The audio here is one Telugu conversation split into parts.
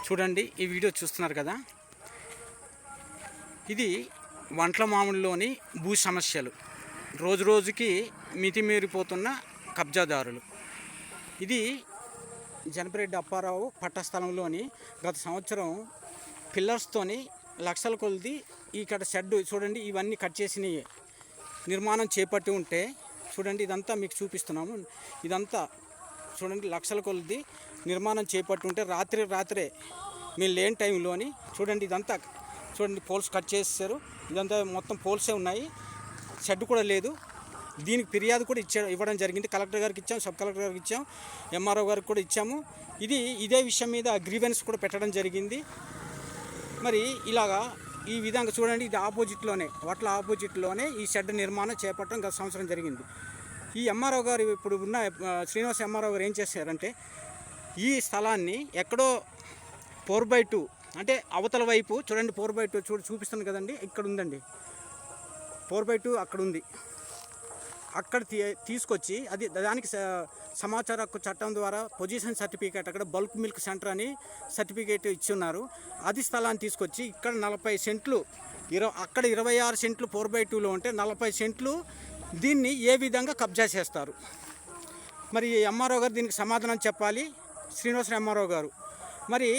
చూడండి, ఈ వీడియో చూస్తున్నారు కదా, ఇది వంట్ల మామిడిలోని భూ సమస్యలు. రోజు రోజుకి మితిమీరిపోతున్న కబ్జాదారులు. ఇది జనపరెడ్డి అప్పారావు పట్ట స్థలంలోని గత సంవత్సరం పిల్లర్స్తోని లక్షల కొలది ఇక్కడ షెడ్ చూడండి, ఇవన్నీ కట్ చేసి నిర్మాణం చేపట్టి ఉంటే చూడండి, ఇదంతా మీకు చూపిస్తున్నాము. ఇదంతా చూడండి, లక్షల కొలది నిర్మాణం చేపట్టి ఉంటే రాత్రే మేము లేని టైంలోని చూడండి, ఇదంతా చూడండి పోల్స్ కట్ చేసేసారు. ఇదంతా మొత్తం పోల్సే ఉన్నాయి, షెడ్ కూడా లేదు. దీనికి ఫిర్యాదు కూడా ఇవ్వడం జరిగింది. కలెక్టర్ గారికి ఇచ్చాం, సబ్ కలెక్టర్ గారికి ఇచ్చాం, ఎంఆర్ఓ గారికి కూడా ఇచ్చాము. ఇదే విషయం మీద గ్రీవెన్స్ కూడా పెట్టడం జరిగింది. మరి ఇలాగా ఈ విధంగా చూడండి, ఇది వట్ల ఆపోజిట్లోనే ఈ షెడ్ నిర్మాణం చేపట్టడం గత సంవత్సరం జరిగింది. ఈ ఎంఆర్ఓ గారు ఇప్పుడు ఉన్న శ్రీనివాస ఎంఆర్ఓ గారు ఏం చేశారంటే, ఈ స్థలాన్ని ఎక్కడో 4/2 అంటే అవతల వైపు చూడండి, 4/2 చూపిస్తుంది కదండి, ఇక్కడ ఉందండి 4/2 అక్కడ ఉంది. అక్కడ తీసుకొచ్చి దానికి సమాచార హక్కు చట్టం ద్వారా పొజిషన్ సర్టిఫికేట్, అక్కడ బల్క్ మిల్క్ సెంటర్ అని సర్టిఫికేట్ ఇచ్చి ఉన్నారు. అది స్థలాన్ని తీసుకొచ్చి ఇక్కడ 40 సెంట్లు, అక్కడ 26 సెంట్లు 4/2లో ఉంటే 40 సెంట్లు దీన్ని ఏ విధంగా కబ్జా చేస్తారు? మరి ఎంఆర్ఓ గారు దీనికి సమాధానం చెప్పాలి. శ్రీనివాస ఎంఆర్ఓ గారు మరి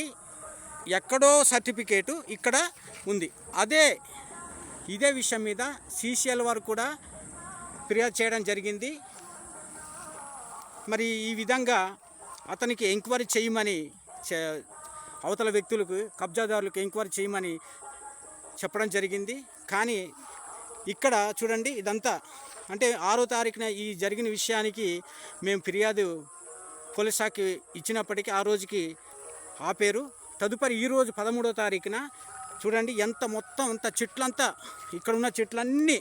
ఎక్కడో సర్టిఫికేటు ఇక్కడ ఉంది. ఇదే విషయం మీద సిసిఎల్ వారు కూడా ఫిర్యాదు చేయడం జరిగింది. మరి ఈ విధంగా అతనికి ఎంక్వైరీ చేయమని, అవతల వ్యక్తులకు కబ్జాదారులకు ఎంక్వైరీ చేయమని చెప్పడం జరిగింది. కానీ ఇక్కడ చూడండి, ఇదంతా అంటే 6వ తారీఖున ఈ జరిగిన విషయానికి మేము ఫిర్యాదు పోలీస్ శాఖకి ఇచ్చినప్పటికీ ఆ రోజుకి ఆపేరు. తదుపరి ఈరోజు 13వ తారీఖున చూడండి, మొత్తం చెట్లంతా, ఇక్కడ ఉన్న చెట్లన్నీ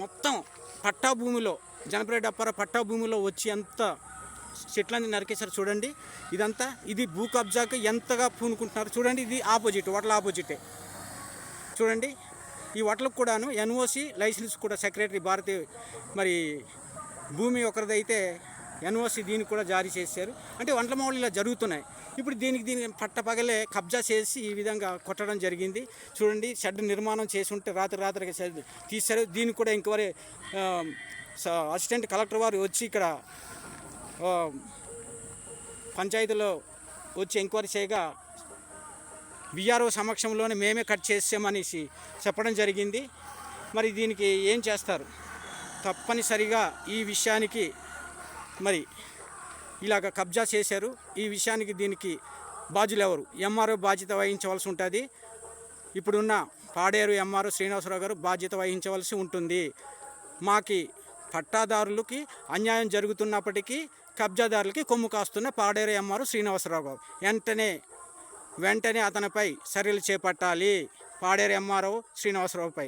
మొత్తం పట్టా భూమిలో, జనపరెడ్డి అప్పారావు పట్టా భూమిలో వచ్చి అంత చెట్లన్నీ నరికేశారు. చూడండి, ఇది భూ కబ్జాకు ఎంతగా పూనుకుంటున్నారు. చూడండి, ఇది వట్ల ఆపోజిటే. చూడండి, ఈ వట్లకు కూడాను ఎన్ఓసి లైసెన్స్ కూడా సెక్రటరీ భారతీయ మరి భూమి ఒకరిదైతే ఎన్ఓసి దీనికి కూడా జారీ చేశారు. అంటే వంటల మామిళ్ళు ఇలా జరుగుతున్నాయి. ఇప్పుడు దీనికి పట్టపగలే కబ్జా చేసి ఈ విధంగా కొట్టడం జరిగింది. చూడండి, షెడ్ నిర్మాణం చేసి ఉంటే రాత్రికి తీశారు. దీనికి కూడా ఎంక్వైరీ అసిస్టెంట్ కలెక్టర్ వారు వచ్చి ఇక్కడ పంచాయతీలో వచ్చి ఎంక్వైరీ చేయగా విఆర్ఓ సమక్షంలోనే మేమే కట్ చేసామనేసి చెప్పడం జరిగింది. మరి దీనికి ఏం చేస్తారు? తప్పనిసరిగా ఈ విషయానికి మరి ఇలాగ కబ్జా చేశారు. ఈ విషయానికి దీనికి బాధ్యులు ఎవరు? ఎంఆర్ఓ బాధ్యత వహించవలసి ఉంటుంది. ఇప్పుడున్న పాడేరు ఎంఆర్ఓ శ్రీనివాసరావు గారు బాధ్యత వహించవలసి ఉంటుంది. మాకి పట్టాదారులకి అన్యాయం జరుగుతున్నప్పటికీ కబ్జాదారులకి కొమ్ము కాస్తున్న పాడేరు ఎంఆర్ఓ శ్రీనివాసరావు గారు వెంటనే అతనిపై చర్యలు చేపట్టాలి. పాడేరు ఎంఆర్ఓ శ్రీనివాసరావుపై